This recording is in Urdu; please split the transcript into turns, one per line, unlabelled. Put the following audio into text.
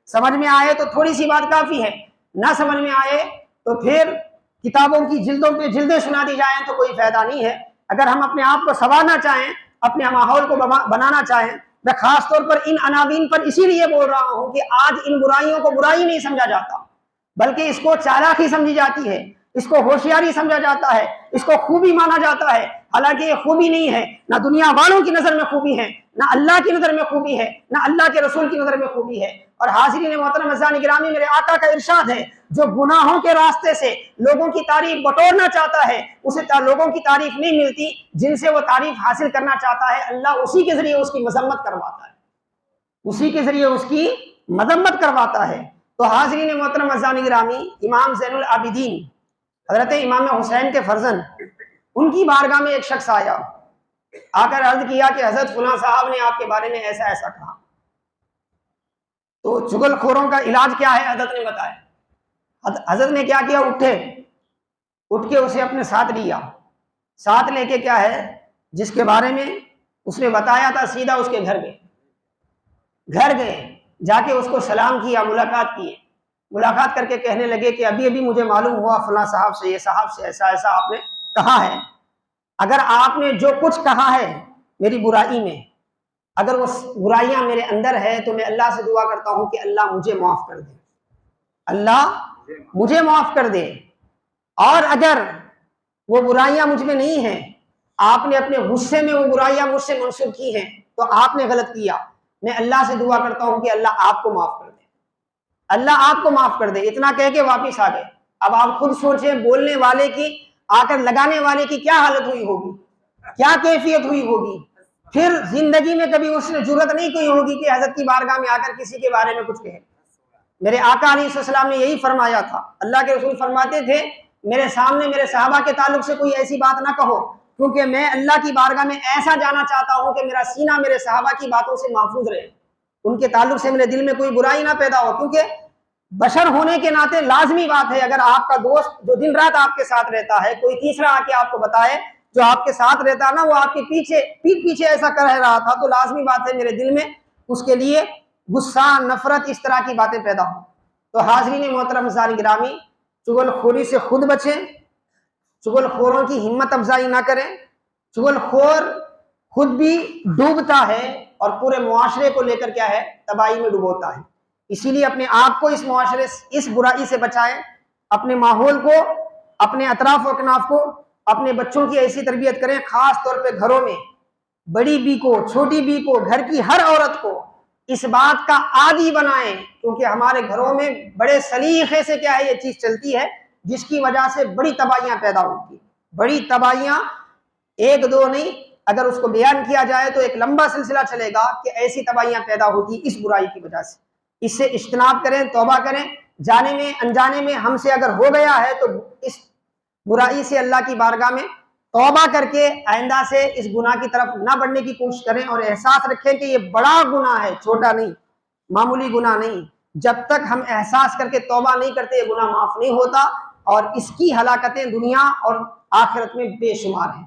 سمجھ میں آئے تو تھوڑی سی بات کافی ہے، نہ سمجھ میں آئے تو پھر کتابوں کی جلدوں پہ جلدیں سنا دی جائیں تو کوئی فائدہ نہیں ہے۔ اگر ہم اپنے آپ کو سنوارنا چاہیں، اپنے ماحول کو بنانا چاہیں، میں خاص طور پر ان عناوین پر اسی لیے بول رہا ہوں کہ آج ان برائیوں کو برائی نہیں سمجھا جاتا، بلکہ اس کو چالاکی سمجھی جاتی ہے، اس کو ہوشیاری سمجھا جاتا ہے، اس کو خوبی مانا جاتا ہے، حالانکہ یہ خوبی نہیں ہے، نہ دنیا والوں کی نظر میں خوبی ہے، نہ اللہ کی نظر میں خوبی ہے، نہ اللہ کے رسول کی نظر میں خوبی ہے۔ اور حاضرین محترم عزیزان گرامی، میرے آقا کا ارشاد ہے، جو گناہوں کے راستے سے لوگوں کی تعریف بٹورنا چاہتا ہے اسے لوگوں کی تعریف نہیں ملتی، جن سے وہ تعریف حاصل کرنا چاہتا ہے اللہ اسی کے ذریعے اس کی مذمت کرواتا ہے، اسی کے ذریعے اس کی مذمت کرواتا ہے۔ تو حاضرین محترم عزیزان گرامی، امام زین العابدین حضرت امام حسین کے فرزند، ان کی بارگاہ میں ایک شخص آیا، آ کر عرض کیا کہ حضرت فلاں صاحب نے آپ کے بارے میں ایسا ایسا کہا۔ تو چغل خوروں کا علاج کیا ہے حضرت نے بتایا۔ حضرت نے کیا کیا، اٹھ کے اسے اپنے ساتھ لیا، ساتھ لے کے کیا ہے جس کے بارے میں اس نے بتایا تھا، سیدھا اس کے گھر گئے، جا کے اس کو سلام کیا، ملاقات کر کے کہنے لگے کہ ابھی ابھی مجھے معلوم ہوا فلاں صاحب سے، یہ صاحب سے ایسا ایسا آپ نے کہا ہے، اگر آپ نے جو کچھ کہا ہے میری برائی میں، اگر وہ برائیاں میرے اندر ہے تو میں اللہ سے دعا کرتا ہوں کہ اللہ مجھے معاف کر دے، اللہ مجھے معاف کر دے، اور اگر وہ برائیاں مجھ میں نہیں ہیں، آپ نے اپنے غصے میں وہ برائیاں مجھ سے منسوخ کی ہیں تو آپ نے غلط کیا، میں اللہ سے دعا کرتا ہوں کہ اللہ آپ کو معاف کر دے، اللہ آپ کو معاف کر دے۔ اتنا کہہ کے واپس آ گئے۔ اب آپ خود سوچیں، بولنے والے کی، آ کر لگانے والے کی کیا حالت ہوئی ہوگی، کیا کیفیت ہوئی ہوگی۔ پھر زندگی میں کبھی اس نے جرت نہیں کی ہوگی کہ حضرت کی بارگاہ میں آ کر کسی کے بارے میں کچھ کہے۔ میرے آقا علیہ السلام نے یہی فرمایا تھا، اللہ کے رسول فرماتے تھے میرے سامنے میرے صحابہ کے تعلق سے کوئی ایسی بات نہ کہو، کیونکہ میں اللہ کی بارگاہ میں ایسا جانا چاہتا ہوں کہ میرا سینہ میرے صحابہ کی باتوں سے محفوظ رہے، ان کے تعلق سے میرے دل میں کوئی برائی نہ پیدا ہو، کیونکہ بشر ہونے کے ناطے لازمی بات ہے، اگر آپ کا دوست جو دن رات آپ کے ساتھ رہتا ہے، کوئی تیسرا آ کے آپ کو بتائے جو آپ کے ساتھ رہتا ہے نا، وہ آپ کے پیٹ پیچھے ایسا کر رہا تھا، تو لازمی بات ہے میرے دل میں اس کے لیے غصہ، نفرت، اس طرح کی باتیں پیدا ہوں۔ تو حاضرین محترم عزیزان گرامی، چغل خوری سے خود بچیں، چغل خوروں کی ہمت افزائی نہ کریں۔ چغل خور خود بھی ڈوبتا ہے اور پورے معاشرے کو لے کر کیا ہے، تباہی میں ڈبوتا ہے۔ اسی لیے اپنے آپ کو اس معاشرے سے، اس برائی سے بچائیں، اپنے ماحول کو، اپنے اطراف و اکناف کو، اپنے بچوں کی ایسی تربیت کریں، خاص طور پہ گھروں میں بڑی بی کو، چھوٹی بی کو، گھر کی ہر عورت کو اس بات کا عادی بنائیں، کیونکہ ہمارے گھروں میں بڑے سلیقے سے کیا ہے یہ چیز چلتی ہے، جس کی وجہ سے بڑی تباہیاں پیدا ہوتی ہیں، بڑی تباہیاں، ایک دو نہیں، اگر اس کو بیان کیا جائے تو ایک لمبا سلسلہ چلے گا کہ ایسی تباہیاں پیدا ہوتی اس برائی کی وجہ سے۔ اس سے اجتناب کریں، توبہ کریں، جانے میں انجانے میں ہم سے اگر ہو گیا ہے تو اس برائی سے اللہ کی بارگاہ میں توبہ کر کے آئندہ سے اس گناہ کی طرف نہ بڑھنے کی کوشش کریں، اور احساس رکھیں کہ یہ بڑا گناہ ہے، چھوٹا نہیں، معمولی گناہ نہیں۔ جب تک ہم احساس کر کے توبہ نہیں کرتے یہ گناہ معاف نہیں ہوتا، اور اس کی ہلاکتیں دنیا اور آخرت میں بے شمار ہیں۔